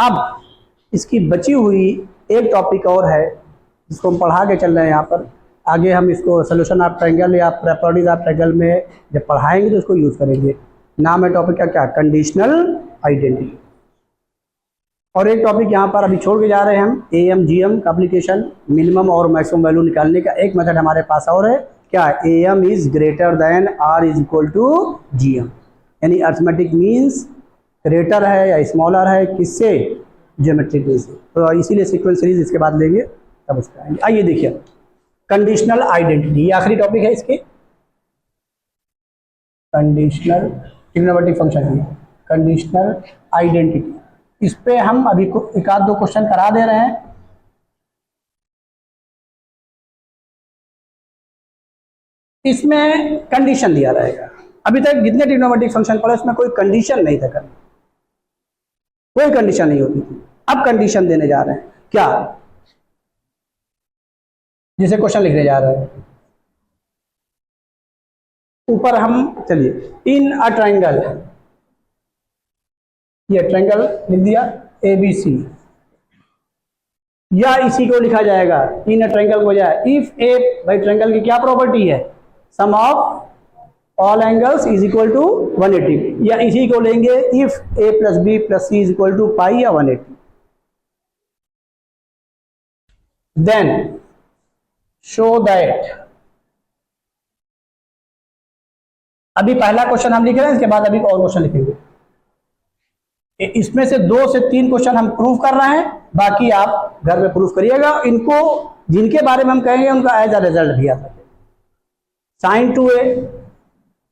अब इसकी बची हुई एक टॉपिक और है जिसको हम पढ़ा के चल रहे हैं यहाँ पर। आगे हम इसको सोल्यूशन ऑफ ट्रायंगल या प्रॉपर्टीज ऑफ ट्रायंगल में जब पढ़ाएंगे तो इसको यूज़ करेंगे। नाम है टॉपिक का क्या, कंडीशनल आइडेंटिटी। और एक टॉपिक यहाँ पर अभी छोड़ के जा रहे हैं हम, AMGM का एप्लीकेशन, मिनिमम और मैक्सिमम वैल्यू निकालने का एक मेथड हमारे पास और है क्या, AM is greater than R is equal to GM, यानी अर्थमेटिक मीन्स ग्रेटर है या स्मॉलर है किससे, ज्योमेट्रिक मीन्स से। तो इसीलिए सीक्वेंस सीरीज इसके बाद लेंगे तब उसका आएंगे। आइए देखिए कंडीशनल आइडेंटिटी, ये आखिरी टॉपिक है इसके, कंडीशनल ट्रिग्नोमेट्रिक फंक्शन है कंडीशनल आइडेंटिटी। इस पे हम अभी एक आध दो क्वेश्चन करा दे रहे हैं। इसमें कंडीशन दिया रहेगा। अभी तक जितने ट्रिग्नोमेट्रिक फंक्शन पढ़े उसमें कोई कंडीशन नहीं था करना, कोई कंडीशन नहीं होती थी। अब कंडीशन देने जा रहे हैं क्या, जैसे क्वेश्चन लिखने जा रहे हैं ऊपर हम, चलिए इन अ ट्रायंगल, ये ट्रायंगल लिख दिया ABC, या इसी को लिखा जाएगा इन अ ट्रायंगल को जाए इफ ए, भाई ट्रायंगल की क्या प्रॉपर्टी है, sum of all angles is equal to 180, या इसी को लेंगे if A plus B plus C is equal to pi या 180। देन शो दैट, अभी पहला क्वेश्चन हम लिख रहे हैं, इसके बाद अभी और क्वेश्चन लिखेंगे। इसमें से 2 से 3 क्वेश्चन हम प्रूव कर रहे हैं, बाकी आप घर में प्रूव करिएगा। इनको जिनके बारे में हम कहेंगे उनका एज अ रिजल्ट भी आ सके। sin 2a,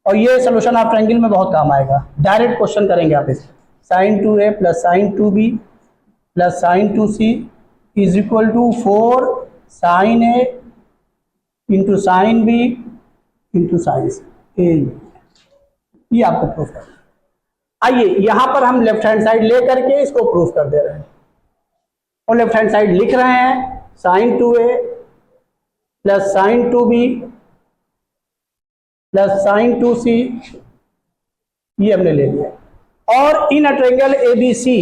और ये सोल्यूशन ऑफ ट्रायंगल में बहुत काम आएगा, डायरेक्ट क्वेश्चन करेंगे आप इससे। sin 2a plus sin 2b plus sin 2c is equal to 4 sin a into sin b into sin c, ये आपको प्रूफ करना। आइए यहां पर हम लेफ्ट हैंड साइड ले करके इसको प्रूफ कर दे रहे हैं, और लेफ्ट हैंड साइड लिख रहे हैं sin 2a plus sin 2b plus sin 2c, ये हमने ले लिया। और इन अ ट्रायंगल ABC,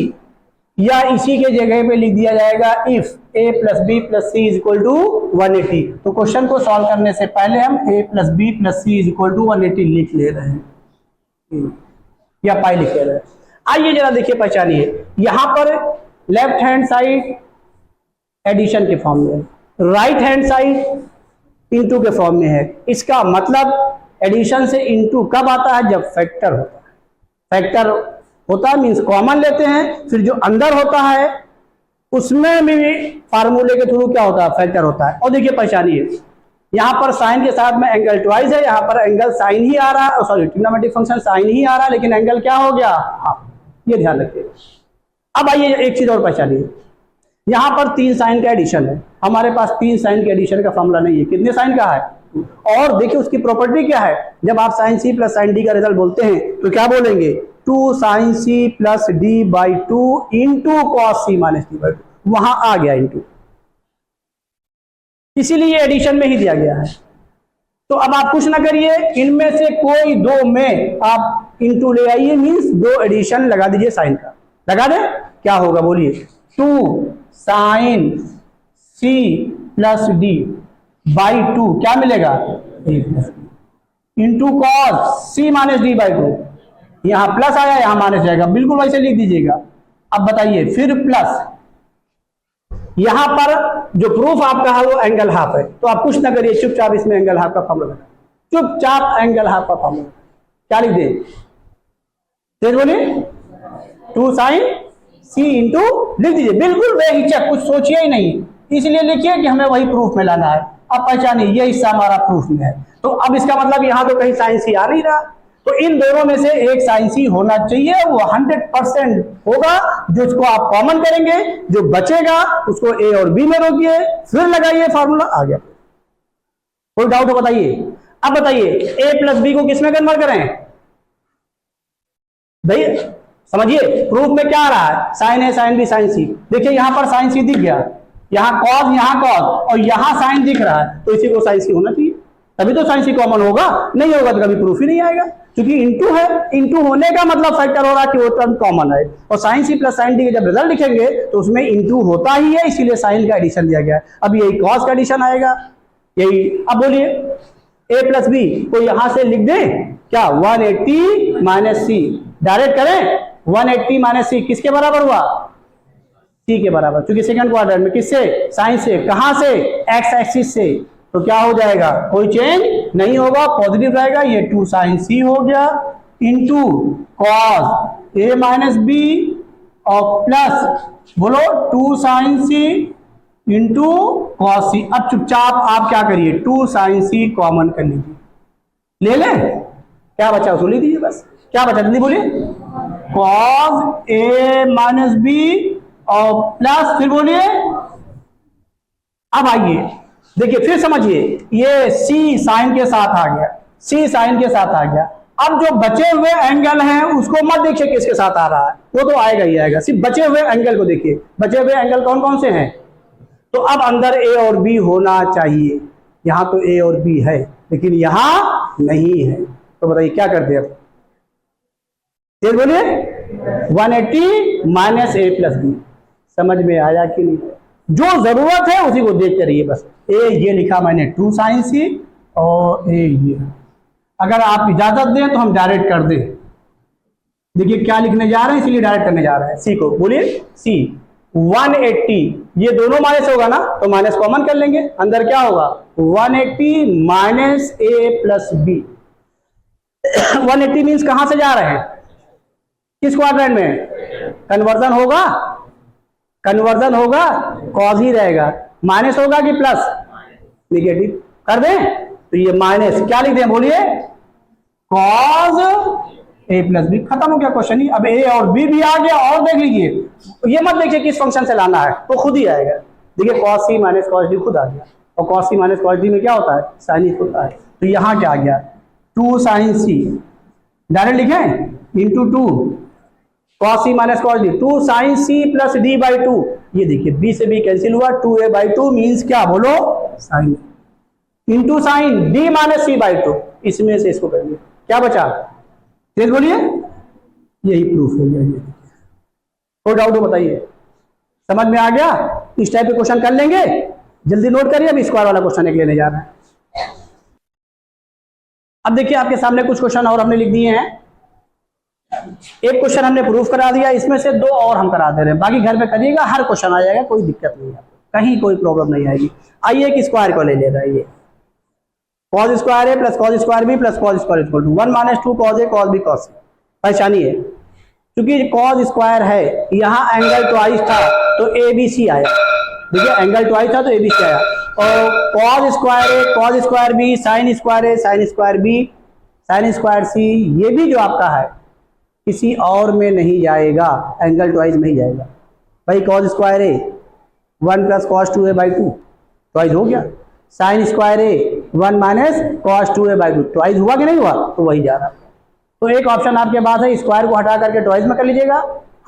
या इसी के जगह पे लिख दिया जाएगा if A plus B plus C is equal to 180। तो क्वेश्चन को सॉल्व करने से पहले हम A plus B plus C is equal to 180 लिख ले रहे हैं, या पाई लिख ले रहे हैं। आइए जरा देखिए, पहचानिए, यहां पर लेफ्ट हैंड साइड एडिशन के फॉर्म में, राइट हैंड साइड इनटू के फॉर्म में है। इसका मतलब एडिशन से इनटू कब आता है, जब फैक्टर होता है। फैक्टर होता है मीन्स कॉमन लेते हैं, फिर जो अंदर होता है उसमें भी फार्मूले के थ्रू क्या होता है, फैक्टर होता है। और देखिए पहचानिए, यहाँ पर साइन के साथ में एंगल ट्वाइस है, यहाँ पर एंगल साइन ही आ रहा है, सॉरी ट्रिग्नोमेट्रिक फंक्शन साइन ही आ रहा है, लेकिन एंगल क्या हो गया, हाफ, ये ध्यान रखिएगा। अब आइए एक चीज और पहचानिए, यहाँ पर 3 साइन का एडिशन है, हमारे पास 3 साइन के एडिशन का फॉर्मूला नहीं है। कितने साइन का है, और देखिए उसकी प्रॉपर्टी क्या है, जब आप sine C plus sine D का रिजल्ट बोलते हैं तो क्या बोलेंगे, 2 sin C plus D by 2 into cos C minus D by 2, वहां आ गया इंटू, इसीलिए एडिशन में ही दिया गया है। तो अब आप कुछ ना करिए, इनमें से कोई 2 में आप इंटू ले आइए, मीन्स 2 एडिशन लगा दीजिए साइन का, लगा दे, क्या होगा बोलिए, 2 sin C plus D by 2 क्या मिलेगा, into cos C minus D by 2, यहां प्लस आया यहां माइनस जाएगा, बिल्कुल वैसे लिख दीजिएगा। अब बताइए, फिर प्लस, यहां पर जो प्रूफ आपका है वो एंगल हाफ है, तो आप कुछ ना करिए, चुपचाप इसमें एंगल हाफ का फॉर्मूला, चुपचाप एंगल हाफ का फॉर्मूला क्या लिख दे, तेज बोलिए, 2 sin C इंटू लिख दीजिए, बिल्कुल बेहिचक, कुछ सोचिए ही नहीं, इसलिए लिखिए कि हमें वही प्रूफ में लाना है। अब पहचानिए, ये हिस्सा हमारा प्रूफ में है, तो अब इसका मतलब यहां तो कहीं साइन C आ नहीं रहा, तो इन दोनों में से एक साइन C होना चाहिए, वो 100% होगा, जो उसको आप कॉमन करेंगे, जो बचेगा उसको A और B में रोकिए, फिर लगाइए फार्मूला, आ गया। कोई डाउट हो बताइए। अब बताइए A प्लस B को किसमें कन्वर्ट करें, भाई समझिए, प्रूफ में क्या आ रहा है, sine A sine B sine C, देखिए यहां पर साइन C दिख गया, यहाँ कॉस, यहाँ कॉस, और यहाँ साइन दिख रहा है, तो इसी को साइन C होना चाहिए। तभी तो साइन सी कॉमन होगा, नहीं होगा तो कभी प्रूफ ही नहीं आएगा, क्योंकि इंटू है, इंटू होने का मतलब फैक्टर हो रहा है कि वो टर्म कॉमन है, और sine C plus sine D के जब रिजल्ट लिखेंगे तो उसमें इंटू होता ही है, इसीलिए साइन का एडिशन दिया गया है। अब यही कॉस का एडिशन आएगा, यही। अब बोलिए ए प्लस बी को यहां से लिख दें क्या, 180 माइनस सी, डायरेक्ट करें 180 माइनस सी किसके बराबर हुआ, सी के बराबर, क्योंकि सेकंड क्वाड्रेंट में किससे, साइन से, कहां से, एक्स एक्सिस से, तो क्या हो जाएगा, कोई चेंज नहीं होगा, पॉजिटिव रहेगा, ये 2 साइन सी हो गया into cos A minus B और प्लस बोलो 2 साइन सी इंटू कॉस सी। अब चुपचाप आप क्या करिए, 2 साइन सी कॉमन कर लीजिए, ले लें, क्या बचा उसको ले दीजिए बस, क्या बचा जल्दी बोलिए, कॉस ए माइनस बी और प्लस, फिर बोलिए, अब आइए देखिए फिर समझिए, ये सी साइन के साथ आ गया, सी साइन के साथ आ गया। अब जो बचे हुए एंगल हैं उसको मत देखिए किसके साथ आ रहा है, वो तो आएगा ही आएगा, सिर्फ बचे हुए एंगल को देखिए, बचे हुए एंगल कौन कौन से हैं, तो अब अंदर ए और बी होना चाहिए, यहां तो ए और बी है लेकिन यहां नहीं है, तो बताइए क्या करते हैं अब, फिर बोलिए 180 माइनस ए प्लस बी, समझ में आया कि नहीं, जो जरूरत है उसी को देखते रहिए बस। ए ये लिखा मैंने 2 साइन सी और ए ये, अगर आप इजाजत दें तो हम डायरेक्ट कर दें, देखिए क्या लिखने जा रहे हैं इसलिए डायरेक्ट करने जा रहे हैं, सी को बोलिए सी 180, ये दोनों माइनस होगा ना तो माइनस कॉमन कर लेंगे, अंदर क्या होगा 180 माइनस ए प्लस बी। 180 मीन्स कहां से जा रहे हैं, किस क्वाड्रेंट में, कन्वर्जन होगा, कन्वर्जन होगा, कॉज ही रहेगा, माइनस होगा कि प्लस, निगेटिव कर दें, तो ये माइनस क्या लिख दें बोलिए, कॉज ए प्लस बी, खत्म हो गया क्वेश्चन ही। अब ए और बी भी आ गया, और देख लीजिए, ये मत देखिए किस फंक्शन से लाना है, तो खुद ही आएगा, देखिए cos C minus cos D खुद आ गया, और cos C minus cos D में क्या होता है, साइन होता है, तो यहां क्या आ गया 2 साइन सी, डायरेक्ट लिखें into 2 cos C minus cos D, 2 sine C plus D by 2, ये देखिए बी से बी कैंसिल हुआ, 2a बाई 2 मीन्स क्या बोलो sine, into sine D minus C by 2, इसमें से इसको करिए, क्या बचा, फिर बोलिए, यही प्रूफ हो गया, ये कोई डाउट हो बताइए, समझ में आ गया, इस टाइप के क्वेश्चन कर लेंगे, जल्दी नोट करिए, अब स्क्वायर वाला क्वेश्चन एक लेने जा रहे हैं। अब देखिए आपके सामने कुछ क्वेश्चन और हमने लिख दिए हैं, एक क्वेश्चन हमने प्रूफ करा दिया, इसमें से 2 और हम करा दे रहे हैं, बाकी घर में करिएगा, हर क्वेश्चन आ जाएगा, कोई दिक्कत नहीं है, कहीं कोई प्रॉब्लम नहीं आएगी। आइए एक स्क्वायर को ले ले रहा है, ये cos square A plus cos square B plus cos square equal to 1 minus 2 cos A cos B cos C, पहचानी है, क्योंकि कॉस स्क्वायर है, यहाँ एंगल ट्वाइस था तो ए बी सी आया, देखिए एंगल ट्वाइस था तो ए बी सी आया, और cos square A cos square B sine square A sine square B sine square C, ये भी जो आपका है किसी और में नहीं जाएगा, एंगल ट्वाइस में ही जाएगा, भाई cos square A 1 plus cos 2a by 2 twice हो गया, sign square A 1 minus cos 2a by 2 twice हुआ कि नहीं हुआ, तो वही जा रहा है। तो एक ऑप्शन आपके पास है, स्क्वायर को हटा करके ट्वाइस में कर लीजिएगा,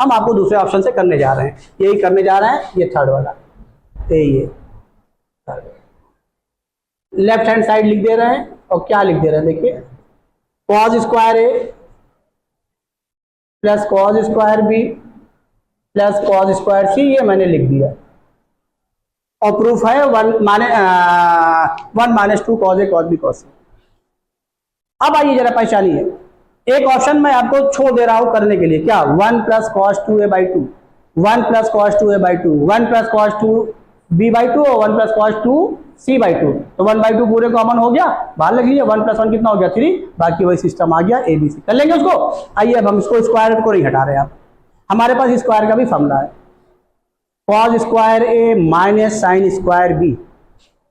हम आपको दूसरे ऑप्शन से करने जा रहे हैं, यही करने जा रहे हैं, ये थर्ड वाला, ये लेफ्ट हैंड साइड लिख दे रहे हैं, और क्या लिख दे रहे हैं देखिए, cos square A plus cos square B plus cos square C, ये मैंने लिख दिया, और प्रूफ है 1 minus 2 cos A cos B cos C. अब आइए जरा पहचानिए, एक ऑप्शन मैं आपको छोड़ दे रहा हूं करने के लिए, क्या 1 plus cos 2a by 2 1 plus cos 2a by 2 1 plus cos 2b by 2 और 1 प्लस कॉस 2c बाई 2, तो 1 बाई 2 पूरे कॉमन हो गया, बाहर लग लीजिए, 1 प्लस 1 कितना हो गया 3, बाकी वही सिस्टम आ गया ABC, कर लेंगे उसको। आइए अब हम इसको स्क्वायर को नहीं हटा रहे हैं, आप हमारे पास स्क्वायर का भी फॉर्मूला है, cos square A minus sine square B,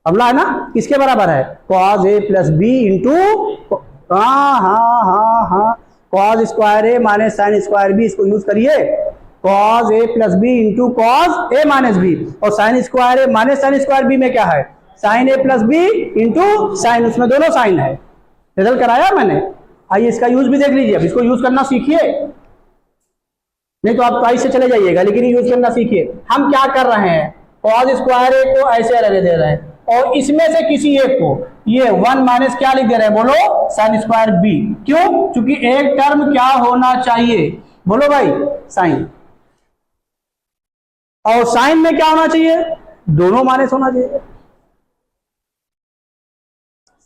formula है ना, किसके बराबर है, cos A plus B into, हाँ cos square A minus sine square B, इसको यूज करिए, cos A plus B into cos A minus B, और sine square A minus sine square B में क्या है, sine A plus B into sine, उसमें दोनों sign है, result कराया मैंने। आइए इसका यूज भी देख लीजिए, अब इसको यूज करना सीखिए, नहीं तो आप ट्वाइस से चले जाइएगा, लेकिन यूज करना सीखिए। हम क्या कर रहे हैं, कॉस स्क्वायर ए को ऐसे रहने दे रहे हैं, और इसमें से किसी एक को, ये 1 माइनस क्या लिख दे रहे हैं बोलो, साइन स्क्वायर बी। क्यों? क्योंकि एक टर्म क्या होना चाहिए बोलो भाई, साइन। और साइन में क्या होना चाहिए, दोनों माइनस होना चाहिए।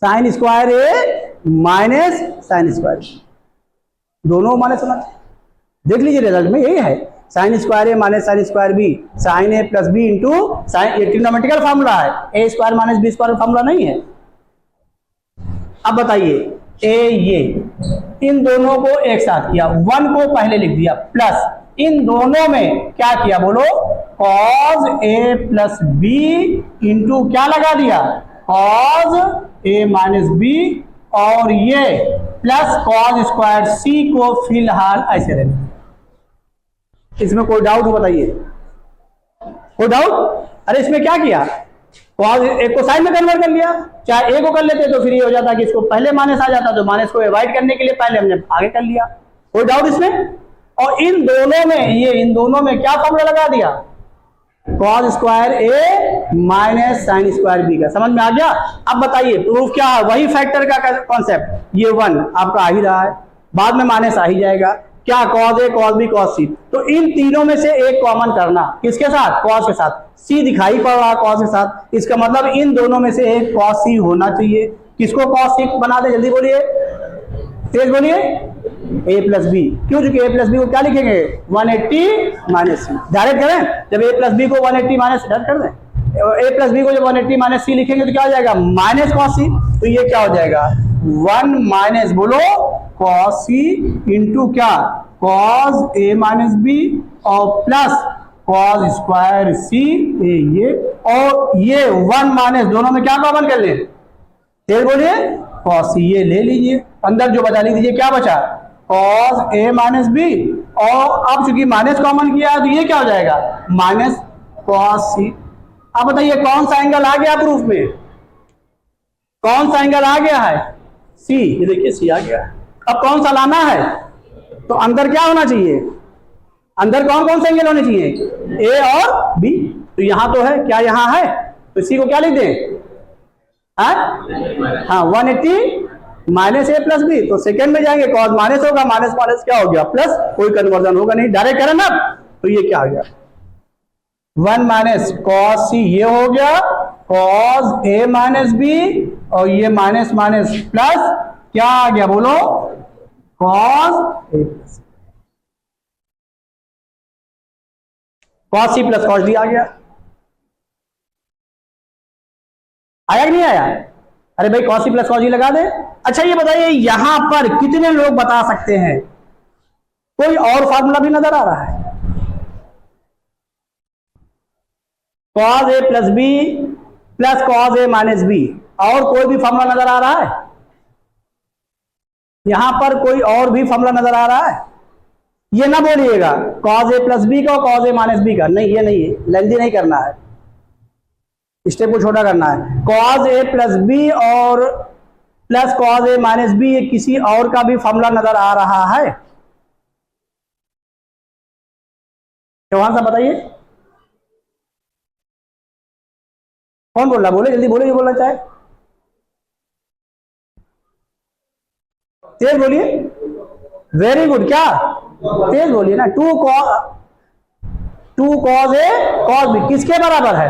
Sine square A minus sine square B, दोनों माइनस होना चाहिए। देख लीजिए रिजल्ट में यही है, sine square A minus sine square B, sine A plus B into sine, ये ट्रिग्नोमेट्रिकल फार्मूला है, A square minus B square formula नहीं है। अब बताइए, ए ये इन दोनों को एक साथ किया, 1 को पहले लिख दिया, प्लस इन दोनों में क्या किया बोलो, कॉज ए प्लस बी इंटू क्या लगा दिया, कॉज ए माइनस बी, और ये प्लस कॉज स्क्वायर सी को फिलहाल ऐसे रहने। इसमें कोई डाउट हो बताइए, कोई डाउट? अरे इसमें क्या किया, कॉज एक को साइन में कन्वर्ट कर लिया, चाहे ए को कर लेते तो फिर ये हो जाता कि इसको पहले माइनस आ जाता, तो माइनस को अवॉइड करने के लिए पहले हमने आगे कर लिया। कोई डाउट इसमें? और इन दोनों में, ये इन दोनों में क्या फॉर्मूला लगा दिया, cause square A minus sine square B का। समझ में आ गया? अब बताइए प्रूफ क्या है, वही फैक्टर का कॉन्सेप्ट, ये 1 आपका आ ही रहा है, बाद में माइनस आ ही जाएगा, क्या cause A cause be cause सी, तो इन तीनों में से एक कॉमन करना, किसके साथ, कॉज के साथ, सी दिखाई पड़ रहा कॉज के साथ, इसका मतलब इन दोनों में से एक कॉज सी होना चाहिए। किसको कॉज सी बना दे, जल्दी बोलिए, तेज बोलिए, ए प्लस बी। क्यों? क्योंकि ए प्लस बी को क्या लिखेंगे, 180 माइनस सी, डायरेक्ट करें, जब ए प्लस बी को 180 माइनस डायरेक्ट कर दें, ए प्लस बी को जब 180 माइनस सी लिखेंगे तो क्या हो जाएगा, माइनस कॉस सी, तो ये क्या हो जाएगा, 1 माइनस बोलो कॉस सी इंटू क्या, कॉस ए माइनस बी और प्लस कॉस स्क्वायर सी ए, ये और ये 1 माइनस दोनों में क्या कॉमन कर लें, फिर बोलिए कॉस सी, ये ले लीजिए, अंदर जो बचा लीजिए, क्या बचा, कॉस ए माइनस बी, और अब चूंकि माइनस कॉमन किया है तो ये क्या हो जाएगा, माइनस कॉस सी। अब बताइए कौन सा एंगल आ गया प्रूफ में, कौन सा एंगल आ गया है, सी, ये देखिए सी आ गया है। अब कौन सा लाना है, तो अंदर क्या होना चाहिए, अंदर कौन कौन से एंगल होने चाहिए, ए और बी, तो यहां तो है, क्या यहां है, तो सी को क्या लिख दें, हाँ 180 माइनस ए प्लस बी, तो सेकंड में जाएंगे, कॉस माइनस होगा, माइनस माइनस क्या हो गया प्लस, कोई कन्वर्जन होगा नहीं, डायरेक्ट करें ना, तो ये क्या आ गया, 1 माइनस कॉस सी, ये हो गया कॉस ए माइनस बी, और ये माइनस माइनस प्लस क्या आ गया बोलो, cos A plus, cos C plus cos D आ गया। आया कि नहीं आया? अरे भाई cos C plus cos D लगा दे। अच्छा ये बताइए यहां पर कितने लोग बता सकते हैं कोई और फार्मूला भी नजर आ रहा है, cos A plus B plus cos A minus B, और कोई भी फार्मूला नजर आ रहा है, यहां पर कोई और भी फार्मूला नजर आ रहा है? ये ना बोलिएगा कॉस ए प्लस बी का और कॉस ए माइनस बी का, नहीं ये नहीं है, लेंथी नहीं करना है, स्टेप को छोटा करना है। कॉस ए प्लस बी और plus cos A minus B, ये किसी और का भी फॉर्मूला नजर आ रहा है? चौहान साहब बताइए, कौन बोल रहा, बोले जल्दी बोले, ये बोलना चाहे तेज बोलिए, वेरी गुड, क्या तेज बोलिए ना, 2 कॉस ए कॉस बी किसके बराबर है,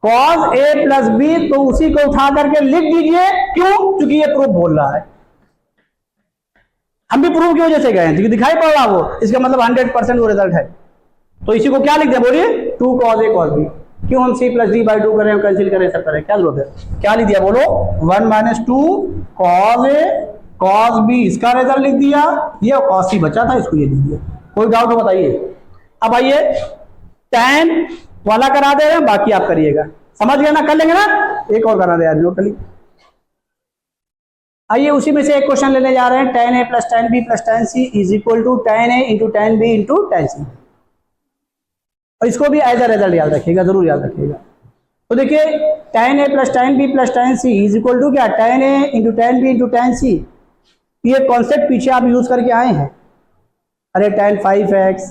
कॉस ए प्लस बी, तो उसी को उठा करके लिख दीजिए, क्यों, क्योंकि ये प्रूफ बोल रहा है, हम भी प्रूफ की वजह से गए हैं, क्योंकि दिखाई पड़ रहा वो, इसका मतलब 100% वो रिजल्ट है, तो इसी को क्या लिख दे बोलिए, 2 कॉस ए कॉस बी, क्यों हम सी प्लस डी बाई 2 करें, कैंसिल करें, सब करें, क्या जरूरत है, क्या लिख दिया बोलो, 1 minus 2 cos A cos B, इसका रिजल्ट लिख दिया, ये कॉस सी बचा था, इसको ये लिख दिया। कोई डाउट हो बताइए? अब आइए tan वाला करा दे रहे हैं, बाकी आप करिएगा, समझ गए ना, कर लेंगे ना, एक और करा दे यार, नोट कर लीजिए। आइए उसी में से एक क्वेश्चन लेने जा रहे हैं, tan a plus tan b plus tan c is equal to tan a into tan b into tan c, और इसको भी एज अ रिजल्ट याद रखिएगा, जरूर याद रखिएगा। तो देखिए tan a plus tan b plus tan c is equal to क्या, tan a into tan b into tan c, ये कॉन्सेप्ट पीछे आप यूज करके आए हैं, अरे tan 5x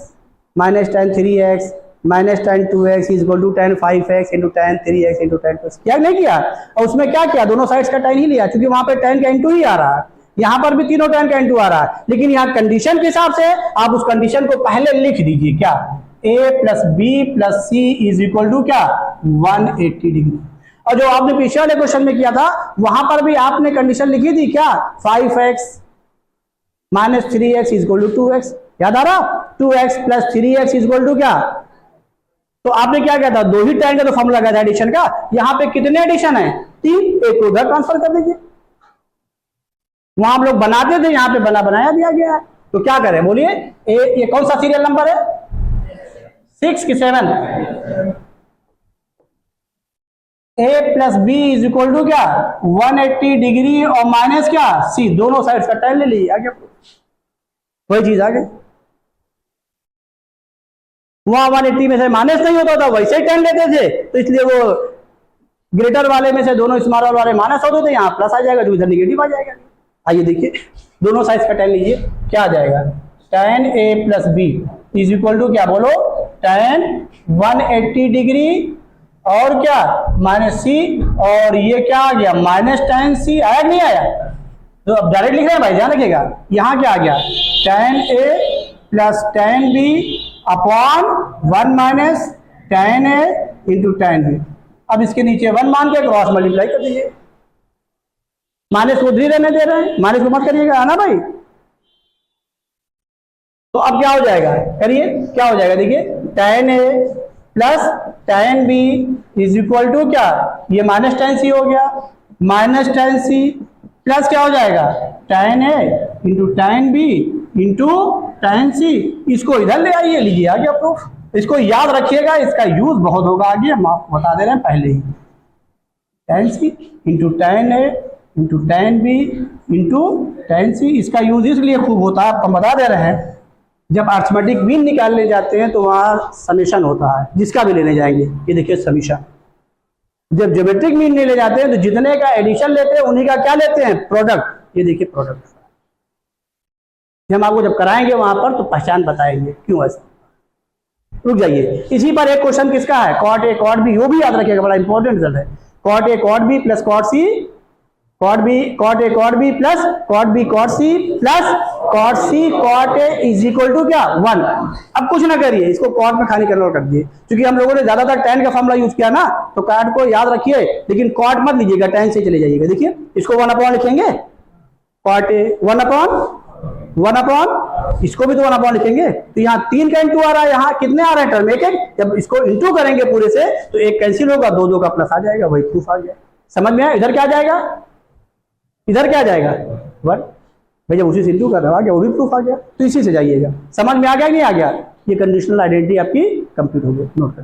minus tan 3x minus tan 2x is equal to tan 5x into tan 3x into tan plus, क्या नहीं किया? और उसमें क्या किया, दोनों साइड्स का टेन ही लिया, क्योंकि वहां पे टेन का इंटू ही आ रहा है, यहाँ पर भी तीनों टेन का इंटू आ रहा है, लेकिन यहाँ कंडीशन के हिसाब से आप उस कंडीशन को पहले लिख दीजिए, क्या a plus B plus C is equal to क्या 180 डिग्री। और जो आपने पिछले वाले क्वेश्चन में किया था वहां पर भी आपने कंडीशन लिखी थी क्या, 5x minus 3x is equal to 2x, याद आ रहा, 2x plus 3x is equal to क्या, तो आपने क्या किया था, दो ही टाइम का तो फॉर्मूला लगा था एडिशन का, यहाँ पे कितने एडिशन है, 3, एक उधर ट्रांसफर कर दीजिए, वहां हम लोग बनाते थे, यहाँ पे बनाया दिया गया है, तो क्या करें बोलिए, ये कौन सा सीरियल नंबर है, 6 की 7, a plus B is equal to क्या 180 डिग्री और माइनस क्या c, दोनों साइड का tan ले लीजिए, आगे वही चीज आ गई, वहां 180 में से माइनस नहीं होता था, वैसे ही tan लेते थे, तो इसलिए वो ग्रेटर वाले में से दोनों स्मॉल वाले माइनस होते थे, यहाँ प्लस आ जाएगा तो इधर निगेटिव आ जाएगा। आइए देखिए दोनों साइड का tan लीजिए, क्या आ जाएगा, tan a plus B is equal to क्या बोलो, tan 180 डिग्री और क्या माइनस सी, और ये क्या आ गया माइनस tan सी, आया नहीं आया, तो अब डायरेक्ट लिख रहे हैं भाई, ध्यान रखिएगा, यहाँ क्या आ गया tan a plus tan b upon 1 minus tan a into tan b। अब इसके नीचे 1 मान के क्रॉस मल्टीप्लाई कर दीजिए, माइनस को उधर ही रहने दे रहे हैं, माइनस को मत करिएगा, है ना भाई। तो अब क्या हो जाएगा, करिए क्या हो जाएगा, देखिए tan a plus tan b is equal to क्या, ये माइनस tan c हो गया, माइनस tan c प्लस क्या हो जाएगा tan a into tan b into tan c, इसको इधर ले आइए, लीजिए आ गया प्रूफ। इसको याद रखिएगा, इसका यूज बहुत होगा आगे, हम आपको बता दे रहे हैं पहले ही, tan c into tan a into tan b into tan c, इसका यूज इसलिए खूब होता है, आपको बता दे रहे हैं, जब अर्थमेटिक मीन निकालने जाते हैं तो वहां समीशन होता है, जिसका भी लेने जाएंगे, ये देखिए समीशन, जब ज्योमेट्रिक मीन लेने जाते हैं तो जितने का एडिशन लेते हैं उन्हीं का क्या लेते हैं, प्रोडक्ट, ये देखिए प्रोडक्ट, हम आपको जब कराएंगे वहां पर तो पहचान बताएंगे क्यों ऐसा। रुक जाइए, इसी पर एक क्वेश्चन किसका है, कॉट ए कॉट बी, वो भी याद रखिएगा, बड़ा इंपॉर्टेंट रिजल्ट है, cot A cot B plus cot C, cot B cot A cot B plus cot B cot C plus cot C cot A is equal to क्या 1। अब कुछ ना करिए, इसको कॉट में खाली कन्वर्ट कर दिए, क्योंकि हम लोगों ने ज्यादातर tan का फॉर्मूला यूज किया ना, तो कॉट को याद रखिए, लेकिन कॉट मत लीजिएगा, tan से चले जाइएगा। देखिए इसको 1 अपॉन लिखेंगे, कॉट ए 1 अपॉन, इसको भी तो 1 अपॉन लिखेंगे, तो यहाँ 3 का इंटू आ रहा है, यहाँ कितने आ रहे हैं टर्म, एक एक, जब इसको इंटू करेंगे पूरे से तो एक कैंसिल होगा, 2 का प्लस आ जाएगा, वही प्रूफ आ गया। समझ में आया, इधर क्या आ जाएगा, इधर क्या आ जाएगा 1, भाई जब उसी से इंटू कर रहा आ गया, वो भी प्रूफ आ गया, तो इसी से जाइएगा। समझ में आ गया कि नहीं आ गया, ये कंडीशनल आइडेंटिटी आपकी कंप्लीट हो गई, नोट कर।